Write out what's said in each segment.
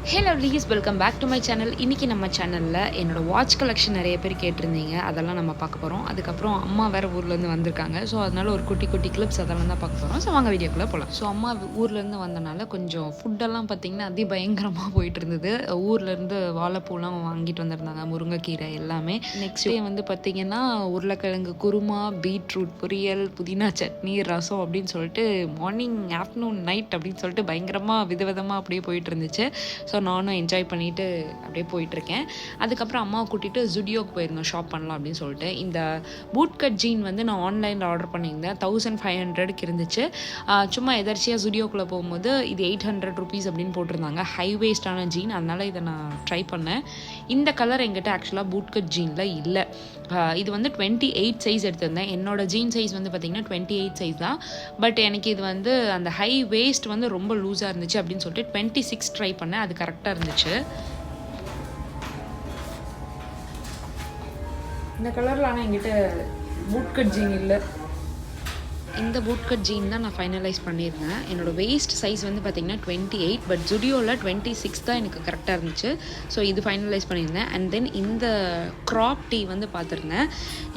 Hey lovelies, welcome back to my channel. இன்றைக்கி நம்ம சேனலில் என்னோடய வாட்ச் கலெக்ஷன் நிறைய பேர் கேட்டிருந்தீங்க. அதெல்லாம் நம்ம பார்க்க போகிறோம். அதுக்கப்புறம் அம்மா வேறு ஊர்லேருந்து வந்திருக்காங்க. ஸோ அதனால் ஒரு குட்டி குட்டி கிளிப்ஸ் அதெல்லாம் தான் பார்க்க போகிறோம். ஸோ வாங்க வீடியோக்குள்ளே போகலாம். ஸோ அம்மா ஊர்லேருந்து வந்தனால கொஞ்சம் ஃபுட்டெல்லாம் பார்த்திங்கன்னா பயங்கரமாக போயிட்டு இருந்தது. ஊர்லேருந்து வாழைப்பூலாம் வாங்கிட்டு வந்திருந்தாங்க, முருங்கைக்கீரை எல்லாமே. நெக்ஸ்ட் டே வந்து பார்த்திங்கன்னா உருளைக்கிழங்கு குருமா, பீட்ரூட் பொரியல், புதினா சட்னி, ரசம் அப்படின்னு சொல்லிட்டு மார்னிங், ஆஃப்டர்நூன், நைட் அப்படின்னு சொல்லிட்டு பயங்கரமாக விதவிதமாக அப்படியே போயிட்டு இருந்துச்சு. ஸோ நானும் என்ஜாய் பண்ணிவிட்டு அப்படியே போயிட்டுருக்கேன். அதுக்கப்புறம் அம்மாவை கூட்டிகிட்டு ஜுடியோக்கு போயிருந்தோம் ஷாப் பண்ணலாம் அப்படின்னு சொல்லிட்டு. இந்த பூட் கட் ஜீன் வந்து நான் ஆன்லைனில் ஆர்டர் பண்ணியிருந்தேன். 1500க்கு இருந்துச்சு. சும்மா எதர்ச்சியாக ஜுடியோக்குள்ளே போகும்போது இது 800 rupees அப்படின்னு போட்டிருந்தாங்க. ஹை வேஸ்டான ஜீன், அதனால் இதை நான் ட்ரை பண்ணேன். இந்த கலர் எங்கிட்ட ஆக்சுவலாக பூட் கட் ஜீனில் இல்லை. இது வந்து 28 சைஸ் எடுத்திருந்தேன். என்னோடய ஜீன் சைஸ் வந்து பார்த்திங்கன்னா 28 சைஸ் தான். பட் எனக்கு இது வந்து அந்த ஹை வேஸ்ட் வந்து ரொம்ப லூஸாக இருந்துச்சு அப்படின்னு சொல்லிட்டு 26 ட்ரை பண்ணேன். அது கரெக்டாக இருந்துச்சு. இந்த கலரில் ஆனால் என்கிட்ட பூட் கட் ஜீன் இல்லை. இந்த பூட் கட் ஜீன் தான் நான் ஃபைனலைஸ் பண்ணியிருந்தேன். என்னோடய வேஸ்ட் சைஸ் வந்து பார்த்திங்கன்னா 28, பட் ஜுடியோவில் 26 தான் எனக்கு கரெக்டாக இருந்துச்சு. ஸோ இது ஃபைனலைஸ் பண்ணியிருந்தேன். அண்ட் தென் இந்த க்ராப் டீ வந்து பார்த்துருந்தேன்.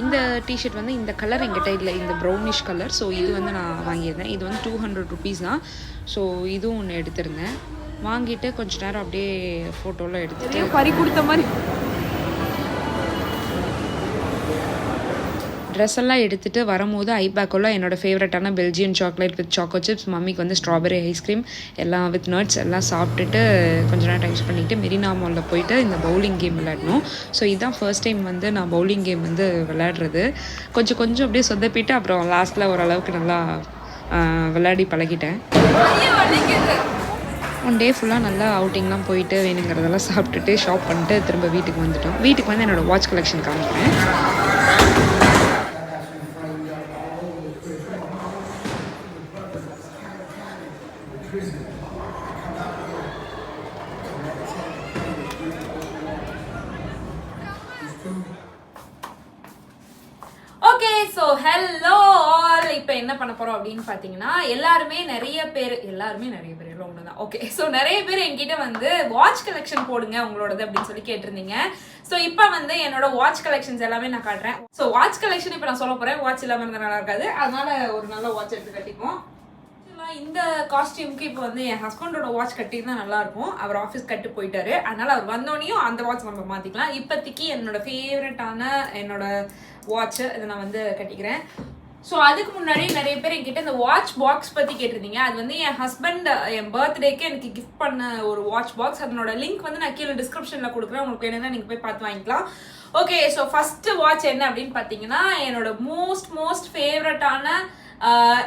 இந்த டிஷர்ட் வந்து இந்த கலர் எங்கிட்ட இல்லை, இந்த ப்ரௌனிஷ் கலர். ஸோ இது வந்து நான் வாங்கியிருந்தேன். இது வந்து 200 rupees தான். ஸோ இதுவும் ஒன்று எடுத்திருந்தேன். வாங்கிட்டு கொஞ்ச நேரம் அப்படியே ஃபோட்டோலாம் எடுத்துகிட்டு பறி கொடுத்த மாதிரி ட்ரெஸ் எல்லாம் எடுத்துகிட்டு வரும்போது ஐபேக்கோலாம் என்னோடய ஃபேவரட்டான Belgian chocolate with choco chips, மம்மிக்கு வந்து ஸ்ட்ராபெரி ஐஸ்கிரீம் எல்லாம் வித் நட்ஸ் எல்லாம் சாப்பிட்டுட்டு கொஞ்ச நேரம் டைம் பண்ணிவிட்டு மெரினா மாலில் போயிட்டு இந்த பவுலிங் கேம் விளையாடணும். ஸோ இதுதான் ஃபர்ஸ்ட் டைம் வந்து நான் பவுலிங் கேம் வந்து விளையாடுறது. கொஞ்சம் அப்படியே சொதப்பிட்டு அப்புறம் லாஸ்ட்டில் ஓரளவுக்கு நல்லா விளையாடி பழகிட்டேன். ஒன் டே ஃபுல்லாக நல்லா அவுட்டிங்லாம் போயிட்டு வேணுங்கிறதெல்லாம் சாப்பிட்டுட்டு ஷாப் பண்ணிட்டு திரும்ப வீட்டுக்கு வந்துட்டோம். வீட்டுக்கு வந்து என்னோடய வாட்ச் கலெக்ஷன் காமிக்கிறேன். Okay, so hello all. இப்போ என்ன பண்ண போகிறோம் அப்படின்னு பார்த்தீங்கன்னா, எல்லாருமே நிறைய பேர் எல்லாம் ஒன்று தான். ஓகே, ஸோ நிறைய பேர் என்கிட்ட வந்து வாட்ச் கலெக்ஷன் போடுங்க உங்களோடது அப்படின்னு சொல்லி கேட்டிருந்தீங்க. ஸோ இப்போ வந்து என்னோட வாட்ச் கலெக்ஷன்ஸ் எல்லாமே நான் காட்டுறேன். ஸோ வாட்ச் கலெக்ஷன் இப்போ நான் சொல்ல போகிறேன். வாட்ச் இல்லாமல் இருந்தால் நல்லா இருக்காது, அதனால ஒரு நல்ல வாட்ச் எடுத்து கட்டிப்போம். இந்த காஸ்டியூமுக்கு இப்போ வந்து என் ஹஸ்பண்டோட வாட்ச் கட்டினா நல்லா இருக்கும். அவர் ஆஃபீஸ் கட்டு போயிட்டாரு, அதனால அவர் வந்தோடனையும் அந்த வாட்ச் நம்ம மாற்றிக்கலாம். இப்போதைக்கு என்னோட ஃபேவரட்டான என்னோட வாட்சை இதை நான் வந்து கட்டிக்கிறேன். ஸோ அதுக்கு முன்னாடி நிறைய பேர் என்கிட்ட இந்த வாட்ச் பாக்ஸ் பற்றி கேட்டிருந்தீங்க. அது வந்து என் ஹஸ்பண்ட் என் பர்த்டேக்கு எனக்கு கிஃப்ட் பண்ண ஒரு வாட்ச் பாக்ஸ். அதனோட லிங்க் வந்து நான் கீழே டிஸ்கிரிப்ஷனில் கொடுக்குறேன். உங்களுக்கு என்னென்னா நீங்கள் போய் பார்த்து வாங்கிக்கலாம். ஓகே, ஸோ ஃபஸ்ட்டு வாட்ச் என்ன அப்படின்னு பார்த்தீங்கன்னா, என்னோட மோஸ்ட் ஃபேவரட்டான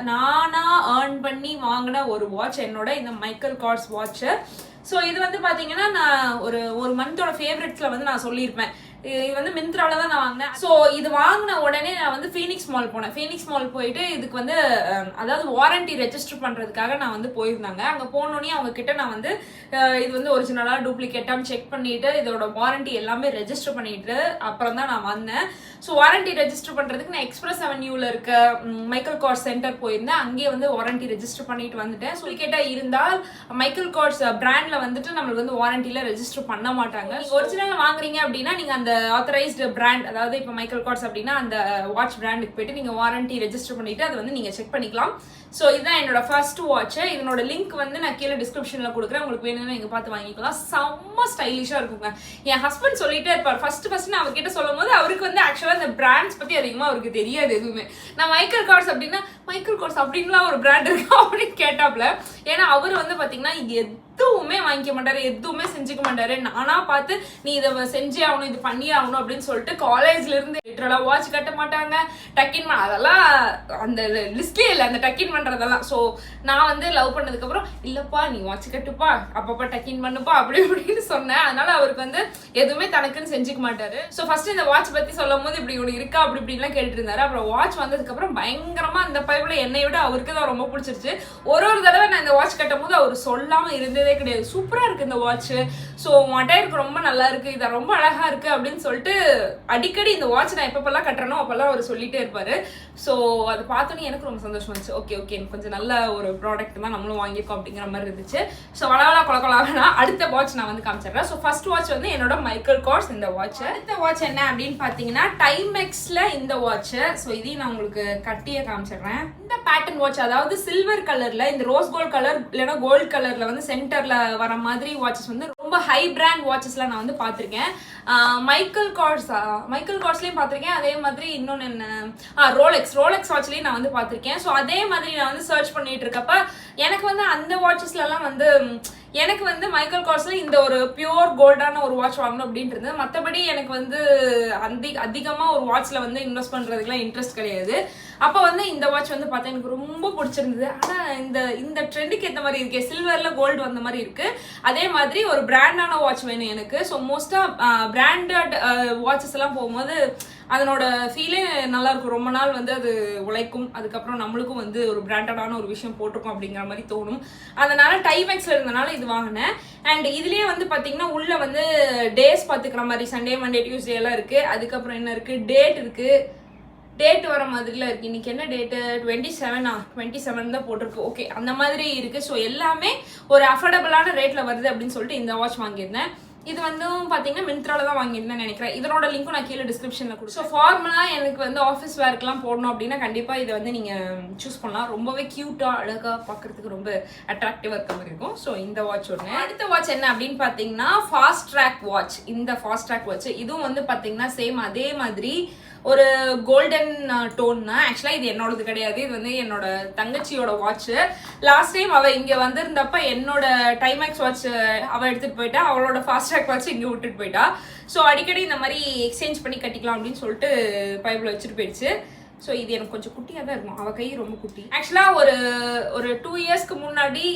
நானா ஏர்ன் பண்ணி வாங்கின ஒரு வாட்ச், என்னோட இந்த மைக்கேல் கார்ஸ் வாட்சு. ஸோ இது வந்து பார்த்தீங்கன்னா நான் ஒரு மந்தோட ஃபேவரட்ஸில் வந்து நான் சொல்லியிருப்பேன். இது வந்து மிந்த்ரால தான் நான் வாங்கினேன். ஸோ இது வாங்கின உடனே நான் வந்து ஃபீனிக்ஸ் மால் போனேன். ஃபீனிக்ஸ் மால் போயிட்டு இதுக்கு வந்து அதாவது வாரண்டி ரெஜிஸ்டர் பண்ணுறதுக்காக நான் வந்து போயிருந்தாங்க. அங்கே போனோடனே அவங்க கிட்ட நான் வந்து இது வந்து ஒரிஜினலாக டூப்ளிகேட்டான்னு செக் பண்ணிட்டு இதோட வாரண்டி எல்லாமே ரெஜிஸ்டர் பண்ணிட்டு அப்புறம் தான் நான் வந்தேன். ஸோ வாரண்டி ரெஜிஸ்டர் பண்ணுறதுக்கு நான் எக்ஸ்பிரஸ் அவென்யூவில் இருக்க மைக்கேல் கார்ஸ் சென்டர் போயிருந்தேன். அங்கேயே வந்து வாரண்டி ரெஜிஸ்டர் பண்ணிட்டு வந்துட்டேன். டூப்ளிகேட்டாக இருந்தால் மைக்கேல் கார்ஸ் பிராண்டில் வந்துட்டு நம்மளுக்கு வந்து வாரண்டியில் ரெஜிஸ்டர் பண்ண மாட்டாங்க. ஒரிஜினல் வாங்குறீங்க அப்படின்னா நீங்கள் அந்த ஆத்தரைஸ்டு பிராண்ட், அதாவது இப்போ மைக்கேல் கார்ஸ் அப்படின்னா அந்த வாட்ச் பிராண்டுக்கு போயிட்டு நீங்கள் வாரண்டி ரெஜிஸ்டர் பண்ணிட்டு அதை வந்து நீங்கள் செக் பண்ணிக்கலாம். ஸோ இதுதான் என்னோட ஃபர்ஸ்ட் வாட்சு. இதனோட லிங்க் வந்து நான் கீழே டிஸ்கிரிப்ஷனில் கொடுக்குறேன். உங்களுக்கு வேணும்னா நீங்கள் பார்த்து வாங்கிக்கலாம். செம்ம ஸ்டைலிஷாக இருக்குங்க. என் ஹஸ்பண்ட் சொல்லிட்டே இருப்பார். ஃபர்ஸ்ட் நான் அவர்கிட்ட சொல்லும் போது அவருக்கு வந்து ஆக்சுவலாக இந்த பிராண்ட்ஸ் பற்றி அதிகமாக அவருக்கு தெரியாது எதுவுமே. நான் மைக்கேல் கார்ஸ் அப்படின்லாம் ஒரு பிராண்ட் இருக்கு அப்படின்னு கேட்டாப்ல. ஏன்னா அவர் வந்து பார்த்தீங்கன்னா எதுவுமே வாங்கிக்க மாட்டாரு, எதுவுமே செஞ்சுக்க மாட்டாரு. நானா பார்த்து நீ இதை செஞ்சே ஆகணும், இது பண்ணியே ஆகணும் அப்படின்னு சொல்லிட்டு காலேஜ்ல இருந்து லிட்டரலாக வாட்ச் கட்ட மாட்டாங்க, டக்கின் அதெல்லாம் அந்த லிஸ்ட்லேயே இல்லை, அந்த டக்கின் பண்றதெல்லாம். ஸோ நான் வந்து லவ் பண்ணதுக்கு அப்புறம் இல்லப்பா நீ வாட்ச் கட்டுப்பா, அப்பப்பா டக்கின் பண்ணுப்பா அப்படி இப்படின்னு சொன்னேன். அதனால அவருக்கு வந்து எதுவுமே தனக்குன்னு செஞ்சுக்க மாட்டாரு. ஸோ ஃபர்ஸ்ட் இந்த வாட்ச் பத்தி சொல்லும் போது இப்படி ஒன்று இருக்கா அப்படி இப்படின்லாம் கேட்டுட்டு இருந்தாரு. அப்புறம் வாட்ச் வந்ததுக்கு அப்புறம் பயங்கரமா அந்த பயபுல என்னை விட அவருக்கு தான் ரொம்ப பிடிச்சிருச்சு. ஒரு தடவை நான் இந்த வாட்ச் கட்டும் போது அவர் சொல்லாம இருந்ததே கிடையாது. சூப்பரா இருக்கு இந்த வாட்ச், ஸோ மட்டையருக்கு ரொம்ப நல்லா இருக்கு, இது ரொம்ப அழகா இருக்கு அப்படின்னு சொல்லிட்டு அடிக்கடி இந்த வாட்ச் நான் எப்பப்பெல்லாம் கட்டுறனோ அப்பெல்லாம் அவர் சொல்லிட்டே இருப்பாரு. ஸோ அது பார்த்தோன்னே எனக்கு ரொம்ப சந்தோஷம் இருந்துச்சு. ஓகே கொஞ்சம் நல்ல ஒரு ப்ராடக்ட் தான் நம்மளும் வாங்கியிருக்கோம் அப்படிங்கிற மாதிரி இருந்துச்சு. ஸோ வளவலா கொலகொலாகனா அடுத்த வாட்ச் நான் வந்து காமிச்சிடுறேன். ஸோ ஃபர்ஸ்ட் வாட்ச் வந்து என்னோட மைக்கேல் கார்ஸ் இந்த வாட்ச். அடுத்த வாட்ச் என்ன அப்படின்னு பார்த்தீங்கன்னா டைமெக்ஸ்ல இந்த வாட்ச். ஸோ இதையும் நான் உங்களுக்கு கட்டியே காமிச்சிடுறேன். இந்த பேட்டர்ன் வாட்ச், அதாவது சில்வர் கலர்ல இந்த ரோஸ் கோல்ட் கலர் இல்லைன்னா கோல்டு கலர்ல வந்து சென்டர்ல வர மாதிரி வாட்சஸ் வந்து ரொம்ப ஹை பிராண்ட் வாட்சஸ்லாம் நான் வந்து பார்த்துருக்கேன். மைக்கேல் கார்ஸ்லயும் பார்த்துருக்கேன். அதே மாதிரி இன்னொன்று என்ன, ரோலெக்ஸ் வாட்ச்லயும் நான் வந்து பார்த்துருக்கேன். ஸோ அதே மாதிரி நான் வந்து சர்ச் பண்ணிட்டு இருக்கப்ப எனக்கு வந்து அந்த வாட்சஸ்லாம் வந்து எனக்கு வந்து மைக்கேல் கார்ஸ்ல இந்த ஒரு பியூர் கோல்டான ஒரு வாட்ச் வாங்கணும் அப்படின்றது. மற்றபடி எனக்கு வந்து அதிகமா ஒரு வாட்ச்ல வந்து இன்வெஸ்ட் பண்றதுக்குலாம் இன்ட்ரெஸ்ட் கிடையாது. அப்போ வந்து இந்த வாட்ச் வந்து பார்த்தா எனக்கு ரொம்ப பிடிச்சிருந்தது. ஆனால் இந்த ட்ரெண்டுக்கு ஏற்ற மாதிரி இருக்கே, சில்வர்ல கோல்டு வந்த மாதிரி இருக்கு. அதே மாதிரி ஒரு பிராண்டான வாட்ச் வேணும் எனக்கு. ஸோ மோஸ்டா பிராண்டட் வாட்சஸ் எல்லாம் போகும்போது அதனோட ஃபீலே நல்லா இருக்கும். ரொம்ப நாள் வந்து அது உழைக்கும். அதுக்கப்புறம் நம்மளுக்கும் வந்து ஒரு பிராண்டடான ஒரு விஷயம் போட்டிருக்கோம் அப்படிங்கிற மாதிரி தோணும். அதனால டைமெக்ஸ்ல இருந்தனால இது வாங்கினேன். அண்ட் இதுலயே வந்து பாத்தீங்கன்னா உள்ள வந்து டேஸ் பாத்துக்கிற மாதிரி சண்டே மண்டே டியூஸ்டே எல்லாம் இருக்கு. அதுக்கப்புறம் என்ன இருக்கு, டேட் இருக்கு. டேட் வர மாதிரிலாம் இருக்கு. இன்னைக்கு என்ன டேட்டு, 27 தான் போட்டிருக்கு. ஓகே, அந்த மாதிரி இருக்கு. ஸோ எல்லாமே ஒரு அஃபோர்டபுளான ரேட்ல வருது அப்படின்னு சொல்லிட்டு இந்த வாட்ச் வாங்கியிருந்தேன். இது வந்து பாத்தீங்கன்னா மிந்த்ரால தான் வாங்கியிருந்தேன் நினைக்கிறேன். இதனோட லிங்க்கும் நான் கீழே டிஸ்கிரிப்ஷன்ல கொடுத்து. ஸோ ஃபார்மலா எனக்கு வந்து ஆஃபீஸ் வேர்க்கெல்லாம் போடணும் அப்படின்னா கண்டிப்பா இதை வந்து நீங்க சூஸ் பண்ணலாம். ரொம்பவே கியூட்டா அழகா பாக்குறதுக்கு ரொம்ப அட்ராக்டிவா இருக்க மாதிரி இருக்கும். ஸோ இந்த வாட்ச் ஒன்று. அடுத்த வாட்ச் என்ன அப்படின்னு பாத்தீங்கன்னா ஃபாஸ்ட் ட்ராக் வாட்ச். இந்த ஃபாஸ்ட் ட்ராக் வாட்ச் இதுவும் வந்து பாத்தீங்கன்னா சேம் அதே மாதிரி ஒரு கோல்டன் டோன் தான். ஆக்சுவலா இது என்னோடது கிடையாது, இது வந்து என்னோட தங்கச்சியோட வாட்ச். லாஸ்ட் டைம் அவ இங்க வந்திருந்தப்ப என்னோட டைமெக்ஸ் வாட்ச் அவ எடுத்துட்டு போயிட்டா, அவளோட ஃபாஸ்ட் ட்ராக் வாட்ச் இங்க விட்டுட்டு போயிட்டா. ஸோ அடிக்கடி இந்த மாதிரி எக்ஸ்சேஞ்ச் பண்ணி கட்டிக்கலாம் அப்படின்னு சொல்லிட்டு பைபிள் வச்சுட்டு போயிடுச்சு. ஸோ இது எனக்கு கொஞ்சம் குட்டியாக தான் இருக்கும். அவள் கை ரொம்ப குட்டி. ஆக்சுவலாக ஒரு 2 இயர்ஸ்க்கு முன்னாடி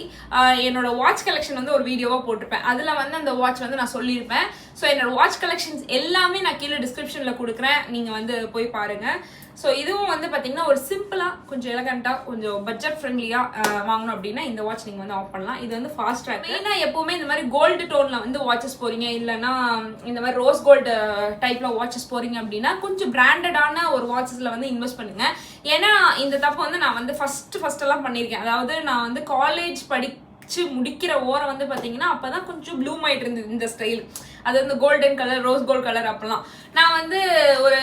என்னோட வாட்ச் கலெக்ஷன் வந்து ஒரு வீடியோவாக போட்டிருப்பேன். அதில் வந்து அந்த வாட்ச் வந்து நான் சொல்லியிருப்பேன். ஸோ என்னோட வாட்ச் கலெக்ஷன்ஸ் எல்லாமே நான் கீழே டிஸ்கிரிப்ஷனில் கொடுக்குறேன், நீங்கள் வந்து போய் பாருங்கள். ஸோ இதுவும் வந்து பார்த்தீங்கன்னா ஒரு சிம்பிளாக கொஞ்சம் எலகண்ட்டாக கொஞ்சம் பட்ஜெட் ஃப்ரெண்ட்லியாக வாங்கணும் அப்படின்னா இந்த வாட்ச் நீங்கள் வந்து ஆஃப் பண்ணலாம். இது வந்து ஃபாஸ்ட் ட்ராக். மெயினாக எப்போவுமே இந்த மாதிரி கோல்டு டோனில் வந்து வாட்சஸ் போகிறீங்க, இல்லைன்னா இந்த மாதிரி ரோஸ் கோல்டு டைப்பில் வாட்சஸ் போகிறீங்க அப்படின்னா கொஞ்சம் பிராண்டடான ஒரு வாட்சஸில் வந்து இன்வெஸ்ட் பண்ணுங்க. ஏன்னா இந்த தப்பு வந்து நான் வந்து ஃபர்ஸ்ட் எல்லாம் பண்ணியிருக்கேன். அதாவது நான் வந்து காலேஜ் முடிக்கிற ஓரம் வந்து பார்த்தீங்கன்னா அப்போதான் கொஞ்சம் ப்ளூம் ஆகிட்டு இருந்தது இந்த ஸ்டைல். அது வந்து golden colour, rose gold colour. அப்பெல்லாம் நான் வந்து ஒரு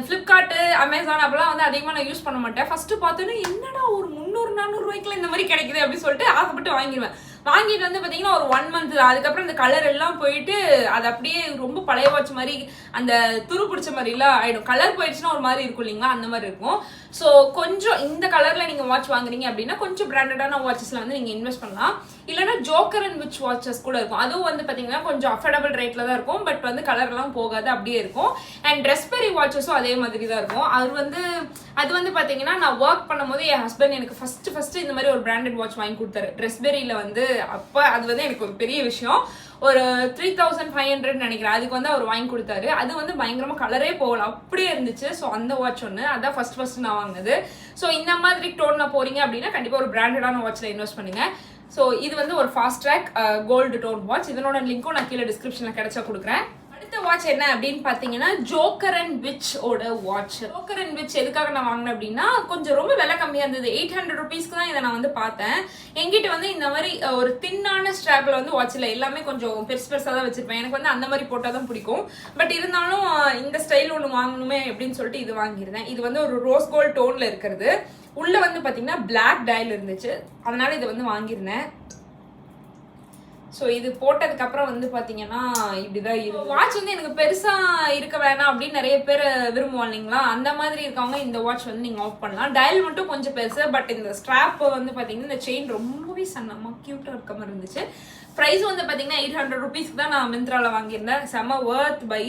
ஃப்ளிப்கார்ட்டு, அமேசான் அப்பெல்லாம் வந்து அதிகமாக நான் யூஸ் பண்ண மாட்டேன். ஃபர்ஸ்ட் பார்த்தோன்னா என்னடா ஒரு 300-400 ரூபாய்க்குலாம் இந்த மாதிரி கிடைக்குது அப்படின்னு சொல்லிட்டு ஆசைப்பட்டு வாங்கிடுவேன். வாங்கிட்டு வந்து பார்த்தீங்கன்னா ஒரு 1 மந்த் தான். அதுக்கப்புறம் இந்த கலர் எல்லாம் போயிட்டு அது அப்படியே ரொம்ப பழைய வாட்ச் மாதிரி அந்த துரு பிடிச்ச மாதிரிலாம் ஆயிடும். கலர் போயிடுச்சுன்னா ஒரு மாதிரி இருக்கும் இல்லைங்களா, அந்த மாதிரி இருக்கும். ஸோ கொஞ்சம் இந்த கலர்ல நீங்க வாட்ச் வாங்குறீங்க அப்படின்னா கொஞ்சம் பிராண்டடான வாட்சஸ்ல வந்து நீங்க இன்வெஸ்ட் பண்ணலாம். இல்லைன்னா ஜோக்கர் அண்ட் விச் வாட்சஸ் கூட இருக்கும். அதுவும் வந்து பாத்தீங்கன்னா கொஞ்சம் அஃபோர்டபுள் ரேட்ல தான் இருக்கும். பட் வந்து கலர் எல்லாம் போகாது, அப்படியே இருக்கும். அண்ட் ட்ரெஸ்பெரி வாட்சஸும் அதே மாதிரி தான் இருக்கும். அது வந்து பாத்தீங்கன்னா நான் ஒர்க் பண்ணும்போது என் ஹஸ்பண்ட் எனக்கு ஃபர்ஸ்ட் இந்த மாதிரி ஒரு பிராண்டட் வாட்ச் வாங்கி கொடுத்தாரு. ட்ரெஸ்பெரியில வந்து அப்ப அது வந்து எனக்கு ஒரு பெரிய விஷயம். ஒரு 3500 நினைக்கிறேன், அதுக்கு வந்து அவர் வாங்கி கொடுத்தாரு. அது வந்து பயங்கரமா கலரே போகல, அப்படியே இருந்துச்சு. ஸோ அந்த வாட்ச் ஒன்று, அதான் ஃபர்ஸ்ட் நான் வாங்கினது. ஸோ இந்த மாதிரி டோன்ல போறீங்க அப்படின்னா கண்டிப்பா ஒரு பிராண்டடான வாட்ச்ல இன்வெஸ்ட் பண்ணுங்க. ஸோ இது வந்து ஒரு fast track gold tone watch. இதனோட லிங்க்கும் நான் கீழே டிஸ்கிரிப்ஷன்ல கிடைச்சா கொடுக்குறேன். அடுத்த வாட்ச் என்ன அப்படின்னு பாத்தீங்கன்னா ஜோக்கர் அண்ட் விச் ஓட வாட்ச். ஜோக்கர் அண்ட் விச் எதுக்காக நான் வாங்கினேன் அப்படின்னா கொஞ்சம் ரொம்ப விலை கம்மியா இருந்தது. 800 ருபீஸ்க்கு தான் இதை நான் வந்து பார்த்தேன். எங்கிட்ட வந்து இந்த மாதிரி ஒரு தின்னான ஸ்ட்ராப்ல வந்து வாட்ச்ல எல்லாமே கொஞ்சம் பெருசா தான் வச்சிருப்பேன். எனக்கு வந்து அந்த மாதிரி போட்டா தான் பிடிக்கும். பட் இருந்தாலும் இந்த ஸ்டைல் ஒன்று வாங்கணுமே அப்படின்னு சொல்லிட்டு இது வாங்கியிருந்தேன். இது வந்து ஒரு ரோஸ் கோல்ட் டோன்ல இருக்கிறது. உள்ள வந்து பாத்தீங்கன்னா பிளாக் டயல் இருந்துச்சு, அதனால இதை வந்து வாங்கியிருந்தேன். ஸோ இது போட்டதுக்கு அப்புறம் வந்து பாத்தீங்கன்னா இப்படிதான் இருக்கும். வாட்ச் வந்து எனக்கு பெருசா இருக்க வேணாம் அப்படின்னு நிறைய பேர் விரும்புவாங்க இல்லைங்களா, அந்த மாதிரி இருக்கவங்க இந்த வாட்ச் வந்து நீங்க ஆஃப் பண்ணலாம். டயல் மட்டும் கொஞ்சம் பெருசு, பட் இந்த ஸ்ட்ராப் வந்து பாத்தீங்கன்னா இந்த செயின் ரொம்பவே சன்னமா கியூட்டா இருக்க மாதிரி இருந்துச்சு. ப்ரைஸ் வந்து பாத்தீங்கன்னா 800 ருபீஸ்க்கு தான் நான் மிந்த்ரால வாங்கியிருந்தேன். செம வர்த் பை.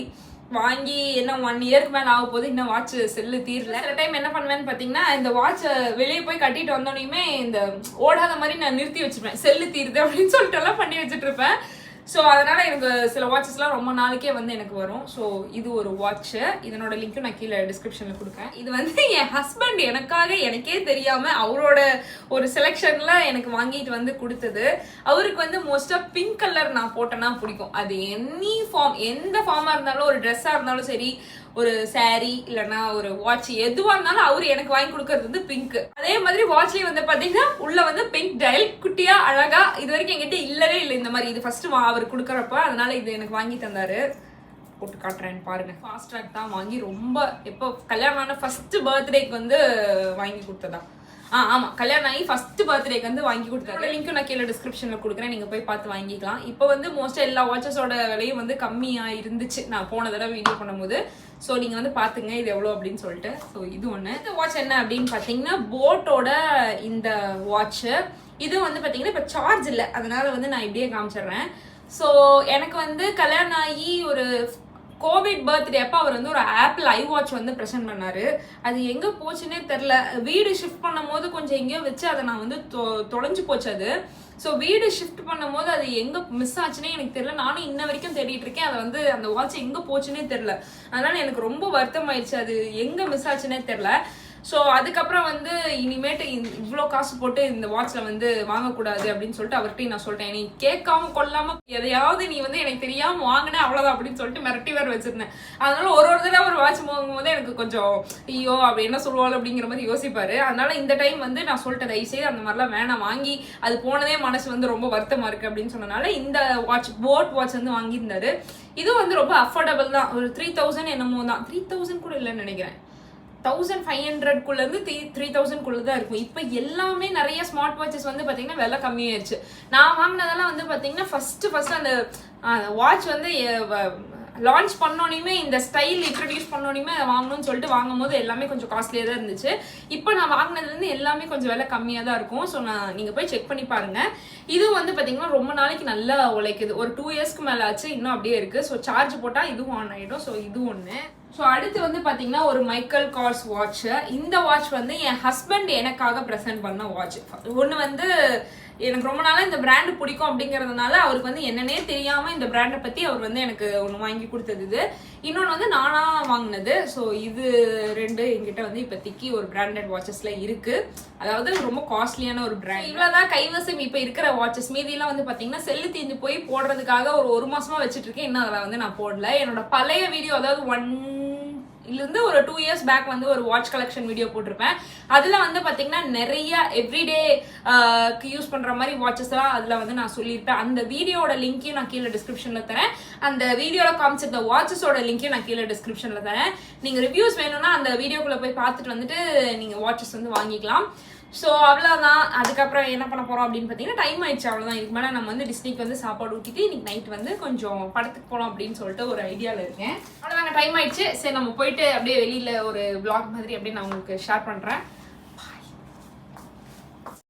வாங்கி என்ன 1 இயருக்கு மேல ஆக போது, இன்னும் வாட்ச் செல்லு தீரல. சில டைம் என்ன பண்ணுவேன்னு பாத்தீங்கன்னா இந்த வாட்சை வெளியே போய் கட்டிட்டு வந்தோடனே இந்த ஓடாத மாதிரி நான் நிறுத்தி வச்சிருப்பேன், செல்லு தீருது அப்படின்னு சொல்லிட்டு எல்லாம் பண்ணி வச்சுட்டு இருப்பேன். ஸோ அதனால எனக்கு சில வாட்சஸ்லாம் ரொம்ப நாளைக்கே வந்து எனக்கு வரும். ஸோ இது ஒரு வாட்ச், இதனோட லிங்க்கும் நான் கீழே டிஸ்கிரிப்ஷனில் கொடுப்பேன். இது வந்து என் ஹஸ்பண்ட் எனக்காக எனக்கே தெரியாமல் அவரோட ஒரு செலெக்ஷனில் எனக்கு வாங்கிட்டு வந்து கொடுத்தது. அவருக்கு வந்து மோஸ்ட்டாக பிங்க் கலர் நான் போட்டேன்னா பிடிக்கும். அது எனி ஃபார்ம், எந்த ஃபார்மாக இருந்தாலும், ஒரு ட்ரெஸ்ஸாக இருந்தாலும் சரி, ஒரு சாரி இல்லைன்னா ஒரு வாட்ச் எதுவாக இருந்தாலும் அவரு எனக்கு வாங்கி கொடுக்கறது வந்து பிங்க். அதே மாதிரி வாட்ச்லேயே வந்து பார்த்தீங்கன்னா உள்ள வந்து பிங்க் டயல் குட்டியா அழகா, இது வரைக்கும் என்கிட்ட இல்லவே இல்லை இந்த மாதிரி. இது ஃபர்ஸ்ட் அவர் கொடுக்குறப்ப, அதனால இது எனக்கு வாங்கி தந்தாரு. போட்டு காட்டுறேன் பாருங்க. ஃபாஸ்ட் ட்ராக் தான் வாங்கி ரொம்ப எப்போ கல்யாணம் ஆன ஃபர்ஸ்ட் பர்த்டேக்கு வந்து வாங்கி கொடுத்ததா. ஆமா, கல்யாணம் ஆகி ஃபர்ஸ்ட் பர்த்டேக்கு வந்து வாங்கி கொடுத்தாரு. லிங்க்கும் நான் கீழே டிஸ்கிரிப்ஷன்ல கொடுக்குறேன், நீங்க போய் பார்த்து வாங்கிக்கலாம். இப்போ வந்து மோஸ்டா எல்லா வாட்சஸோட விலையும் வந்து கம்மியா இருந்துச்சு நான் போன தடவை வீடியோ பண்ணும்போது. ஸோ நீங்க வந்து பாத்துங்க இது எவ்வளோ அப்படின்னு சொல்லிட்டு. ஸோ இது ஒன்று. இந்த வாட்ச் என்ன அப்படின்னு பார்த்தீங்கன்னா போட்டோட இந்த வாட்ச். இது வந்து பார்த்தீங்கன்னா இப்போ சார்ஜ் இல்லை, அதனால வந்து நான் இப்படியே காமிச்சிடுறேன். ஸோ எனக்கு வந்து கல்யாணம் ஆகி ஒரு கோவிட் பர்த்டே அப்போ அவர் வந்து ஒரு ஆப்பிள் ஐ வாட்ச் வந்து ப்ரெசென்ட் பண்ணாரு. அது எங்கே போச்சுன்னே தெரில. வீடு ஷிஃப்ட் பண்ணும் போது கொஞ்சம் எங்கேயோ வச்சு அதை நான் வந்து தொலைஞ்சு போச்சு அது. ஸோ வீடு ஷிஃப்ட் பண்ணும் போது அது எங்கே மிஸ் ஆச்சுன்னே எனக்கு தெரியல. நானும் இன்ன வரைக்கும் தேடிட்டு இருக்கேன். அதை வந்து அந்த வாட்ச் எங்கே போச்சுன்னே தெரில. அதனால எனக்கு ரொம்ப வருத்தம் ஆயிடுச்சு, அது எங்கே மிஸ் ஆச்சுன்னே தெரில. ஸோ அதுக்கப்புறம் வந்து இனிமேட்டு இவ்வளோ காசு போட்டு இந்த வாட்சில் வந்து வாங்கக்கூடாது அப்படின்னு சொல்லிட்டு அவர்கிட்டையும் நான் சொல்லிட்டேன். நீ கேட்காம கொள்ளாம எதையாவது நீ வந்து எனக்கு தெரியாமல் வாங்கினேன் அவ்வளோதான் அப்படின்னு சொல்லிட்டு மிரட்டி வேறு வச்சிருந்தேன். அதனால ஒரு தடவை ஒரு வாட்ச் வாங்கும் போது எனக்கு கொஞ்சம் ஐயோ அப்படி என்ன சொல்லுவாள் அப்படிங்கிற மாதிரி யோசிப்பாரு. அதனால இந்த டைம் வந்து நான் சொல்லிட்டேன், தயவுசெய்து அந்த மாதிரிலாம் வேணாம், வாங்கி அது போனதே மனசு வந்து ரொம்ப வருத்தமா இருக்கு அப்படின்னு சொன்னனால இந்த வாட்ச் போட் வாட்ச் வந்து வாங்கியிருந்தாரு. இது வந்து ரொம்ப அஃபோர்டபுள் தான். ஒரு 3000 என்னமோ தான், 3000 கூட இல்லைன்னு நினைக்கிறேன். 1500 3000 தான் இருக்கும். இப்போ எல்லாமே நிறைய ஸ்மார்ட் வாட்சஸ் வந்து பார்த்தீங்கன்னா விலை கம்மியாயிருச்சு. நான் வாங்கினதெல்லாம் வந்து பார்த்தீங்கன்னா ஃபர்ஸ்ட் அந்த வாட்ச் வந்து லான்ச் பண்ணோனையுமே இந்த ஸ்டைல் இன்ட்ரடியூஸ் பண்ணோனையுமே அதை வாங்கணும்னு சொல்லிட்டு வாங்கும் போது எல்லாமே கொஞ்சம் காஸ்ட்லியாக தான் இருந்துச்சு. இப்போ நான் வாங்கினதுலேருந்து எல்லாமே கொஞ்சம் விலை கம்மியாக தான் இருக்கும். ஸோ நீங்கள் போய் செக் பண்ணி பாருங்கள். இது வந்து பார்த்தீங்கன்னா ரொம்ப நாளைக்கு நல்லா உழைக்குது. ஒரு 2 இயர்ஸ்க்கு மேலே ஆச்சு, இன்னும் அப்படியே இருக்குது. ஸோ சார்ஜ் போட்டால் இதுவும் ஆன் ஆகிடும். ஸோ இது ஒன்று. ஸோ அடுத்து வந்து பார்த்தீங்கன்னா ஒரு மைக்கேல் கார்ஸ் வாட்ச். இந்த வாட்ச் வந்து என் ஹஸ்பண்ட் எனக்காக ப்ரெசென்ட் பண்ண வாட்ச். ஒன்று வந்து எனக்கு ரொம்ப நாளாக இந்த பிராண்டு பிடிக்கும் அப்படிங்கிறதுனால அவருக்கு வந்து என்னன்னே தெரியாமல் இந்த பிராண்டை பற்றி அவர் வந்து எனக்கு ஒன்று வாங்கி கொடுத்தது. இது இன்னொன்று வந்து நானாக வாங்கினது. ஸோ இது 2 எங்கிட்ட வந்து இப்போதைக்கு ஒரு பிராண்டட் வாட்சஸில் இருக்குது. அதாவது ரொம்ப காஸ்ட்லியான ஒரு பிராண்ட். இவ்வளோதான் கைவசம் இப்போ இருக்கிற வாட்சஸ். மீதியெல்லாம் வந்து பார்த்தீங்கன்னா செல்லு தீர்ந்து போய் போடுறதுக்காக ஒரு மாசமாக வச்சுட்டு இருக்கேன். இன்னும் அதில் வந்து நான் போடல. என்னோட பழைய வீடியோ, அதாவது 1 இருந்து ஒரு 2 இயர்ஸ் பேக் வந்து ஒரு வாட்ச் கலெக்ஷன் வீடியோ போட்டிருப்பேன். அதில் வந்து பார்த்தீங்கன்னா நிறைய எவ்ரிடே யூஸ் பண்ணுற மாதிரி வாட்சஸ் எல்லாம் அதில் வந்து நான் சொல்லியிருப்பேன். அந்த வீடியோட லிங்க்கையும் நான் கீழே டிஸ்கிரிப்ஷனில் தரேன். அந்த வீடியோவில் காமிச்சிருந்த வாட்சஸோட லிங்க்கையும் நான் கீழே டிஸ்கிரிப்ஷனில் தரேன். நீங்கள் ரிவ்யூஸ் வேணும்னா அந்த வீடியோக்குள்ளே போய் பார்த்துட்டு வந்துட்டு நீங்கள் வாட்சஸ் வந்து வாங்கிக்கலாம். ஸோ அவ்வளோதான். அதுக்கப்புறம் என்ன பண்ண போகிறோம் அப்படின்னு பார்த்தீங்கன்னா டைம் ஆயிடுச்சு, அவ்வளோதான். இதுக்கு மேலே நம்ம வந்து டிஸ்னிக்கு வந்து சாப்பாடு ஊற்றிட்டு இன்னைக்கு நைட் வந்து கொஞ்சம் படத்துக்கு போகலாம் அப்படின்னு சொல்லிட்டு ஒரு ஐடியாவில் இருக்கேன். அவ்வளோதாங்க, டைம் ஆயிடுச்சு. சரி நம்ம போயிட்டு அப்படியே வெளியில் ஒரு vlog மாதிரி அப்படியே நான் உங்களுக்கு ஷேர் பண்ணுறேன்.